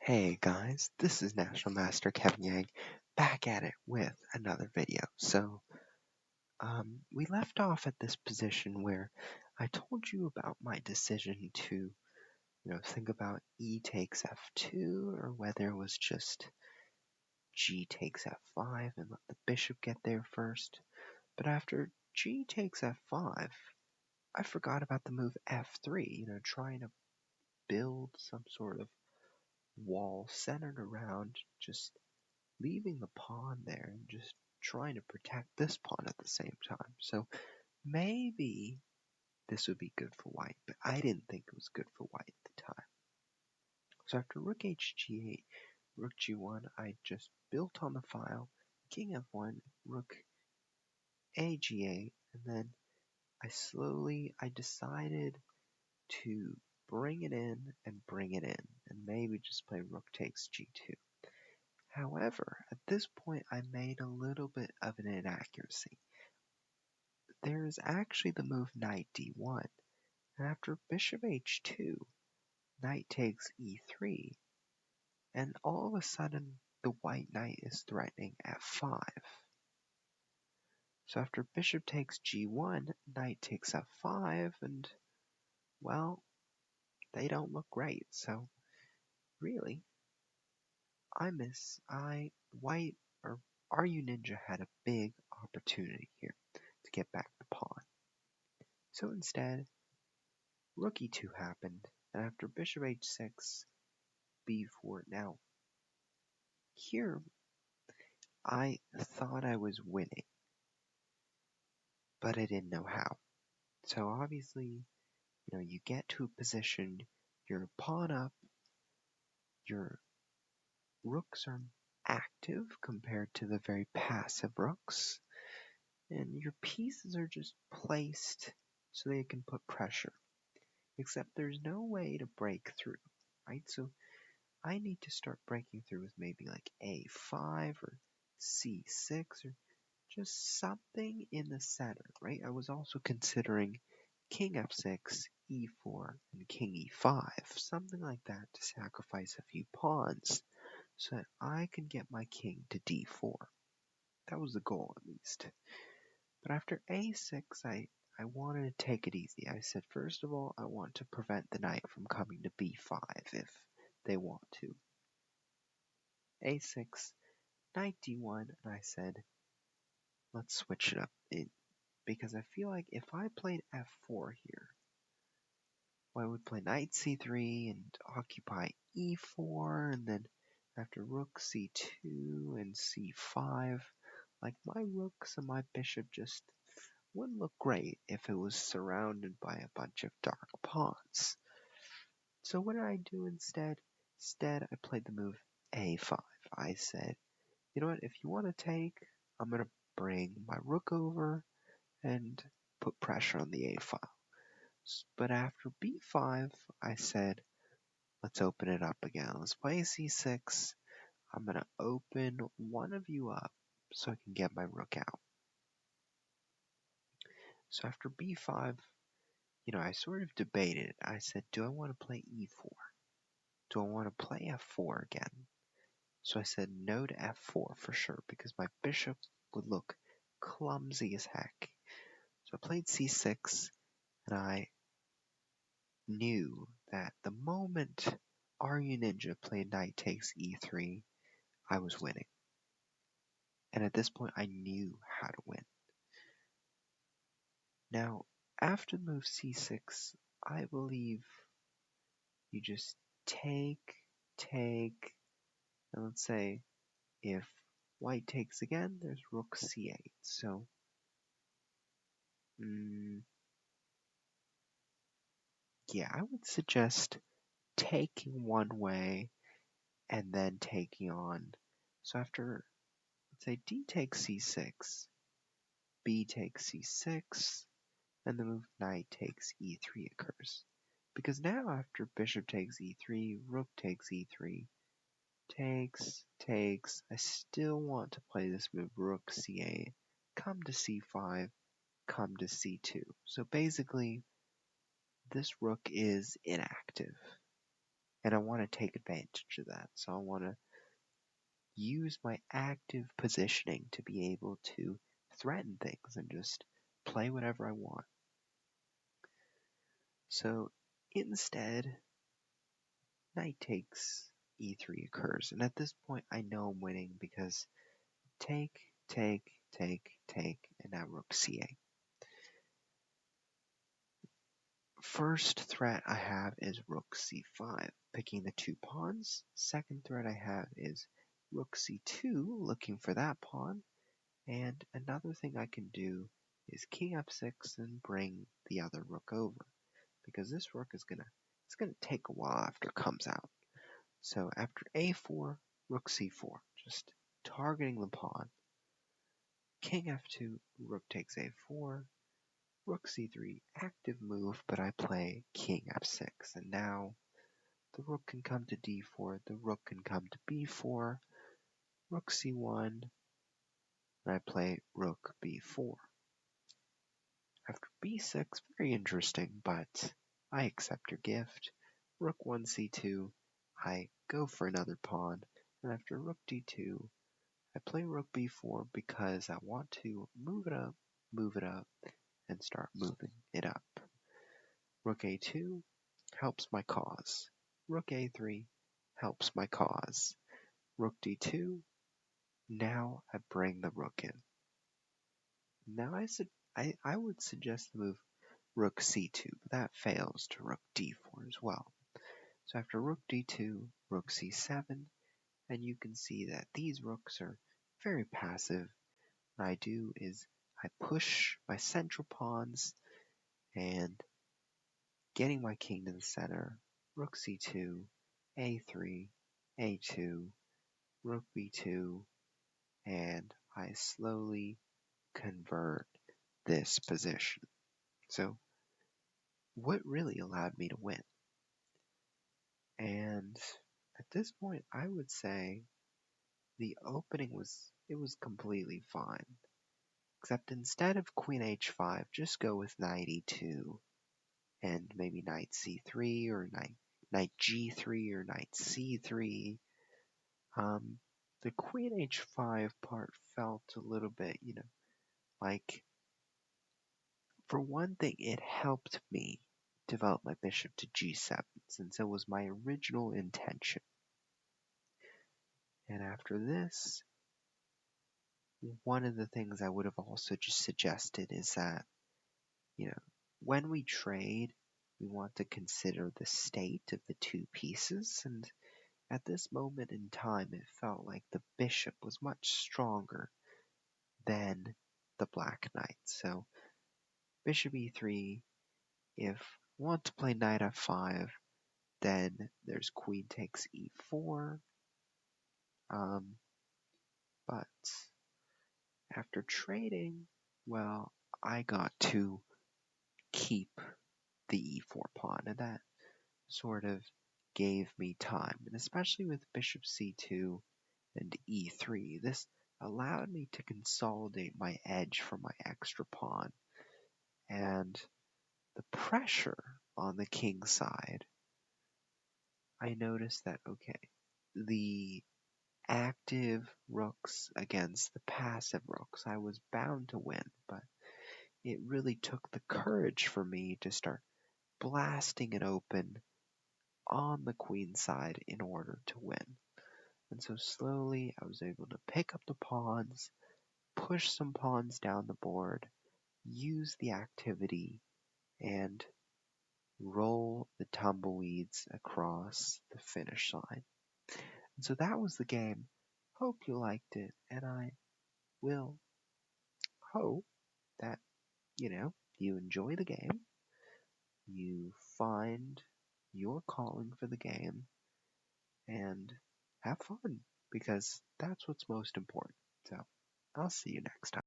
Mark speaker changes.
Speaker 1: Hey guys, this is National Master Kevin Yang back at it with another video. We left off at this position where I told you about my decision to, think about E takes F2 or whether it was just G takes F5 and let the bishop get there first. But after G takes F5, I forgot about the move F3, trying to build some sort of wall centered around just leaving the pawn there and just trying to protect this pawn at the same time. So maybe this would be good for white, but I didn't think it was good for white at the time. So after rook hg8, rook g1, I just built on the file, king f1, rook ag8, and then I decided to bring it in and maybe just play rook takes g2. However, at this point I made a little bit of an inaccuracy. There is actually the move knight d1, and after bishop h2, knight takes e3, and all of a sudden the white knight is threatening f5. So after bishop takes g1, knight takes f5, and well, they don't look great. So really, white or Runinja had a big opportunity here to get back the pawn. So instead, rook e2 happened, and after bishop h6, b4. Now, here, I thought I was winning, but I didn't know how. So obviously, you get to a position, you're pawn up, your rooks are active compared to the very passive rooks, and your pieces are just placed so they can put pressure. Except there's no way to break through, right? So I need to start breaking through with maybe like a5 or c6 or just something in the center, right? I was also considering king f6, e4, and king e5, something like that to sacrifice a few pawns so that I can get my king to d4. That was the goal, at least. But after a6, I wanted to take it easy. I said, first of all, I want to prevent the knight from coming to b5 if they want to. a6, knight d1, and I said, let's switch it up. Because I feel like if I played f4 here, well, I would play knight c3 and occupy e4, and then after rook c2 and c5, like my rooks and my bishop just wouldn't look great if it was surrounded by a bunch of dark pawns. So what did I do instead? Instead, I played the move a5. I said, you know what, if you want to take, I'm going to bring my rook over and put pressure on the a file. But after b5, I said, let's open it up again. Let's play c6. I'm going to open one of you up so I can get my rook out. So after b5, I sort of debated. I said, do I want to play e4? Do I want to play f4 again? So I said no to f4 for sure, because my bishop would look clumsy as heck. So I played c6, and I knew that the moment Runinja played knight takes e3, I was winning. And at this point, I knew how to win. Now, after move c6, I believe you just take, and let's say if white takes again, there's rook c8. So, yeah, I would suggest taking one way and then taking on. So after, let's say d takes c6, b takes c6, and the move knight takes e3 occurs. Because now after bishop takes e3, rook takes e3, takes, I still want to play this move rook c8, come to c5, come to c2. So basically, this rook is inactive. And I want to take advantage of that. So I want to use my active positioning to be able to threaten things and just play whatever I want. So instead, knight takes e3 occurs. And at this point, I know I'm winning because take, take, and now rook c8. First threat I have is rook c5, picking the two pawns. Second threat I have is rook c2, looking for that pawn. And another thing I can do is king f6 and bring the other rook over, because this rook is gonna take a while after it comes out. So after a4, rook c4, just targeting the pawn. King f2, rook takes a4, rook c3, active move, but I play king f6, and now the rook can come to d4, the rook can come to b4, rook c1, and I play rook b4. After b6, very interesting, but I accept your gift. Rook 1 c2, I go for another pawn, and after rook d2, I play rook b4 because I want to move it up, and start moving it up. Rook a2 helps my cause. Rook a3 helps my cause. Rook d2, now I bring the rook in. Now I would suggest the move rook c2, but that fails to rook d4 as well. So after rook d2, rook c7, and you can see that these rooks are very passive. What I do is I push my central pawns and getting my king to the center, rook c2, a3, a2, rook b2, and I slowly convert this position. So what really allowed me to win? And at this point, I would say the opening was completely fine. Except instead of queen h5, just go with knight e2 and maybe knight c3 or knight g3 or knight c3. The queen h5 part felt a little bit, like, for one thing, it helped me develop my bishop to g7, since it was my original intention. And after this, one of the things I would have also just suggested is that, when we trade, we want to consider the state of the two pieces, and at this moment in time, it felt like the bishop was much stronger than the black knight. So bishop e3, if I want to play knight f5, then there's queen takes e4. But after trading, well, I got to keep the e4 pawn, and that sort of gave me time. And especially with bishop c2 and e3, this allowed me to consolidate my edge for my extra pawn. And the pressure on the king side, I noticed that, okay, the active rooks against the passive rooks, I was bound to win, but it really took the courage for me to start blasting it open on the queen side in order to win. And so slowly I was able to pick up the pawns, push some pawns down the board, use the activity, and roll the tumbleweeds across the finish line. And so that was the game. Hope you liked it, and I will hope that, you enjoy the game, you find your calling for the game, and have fun, because that's what's most important. So, I'll see you next time.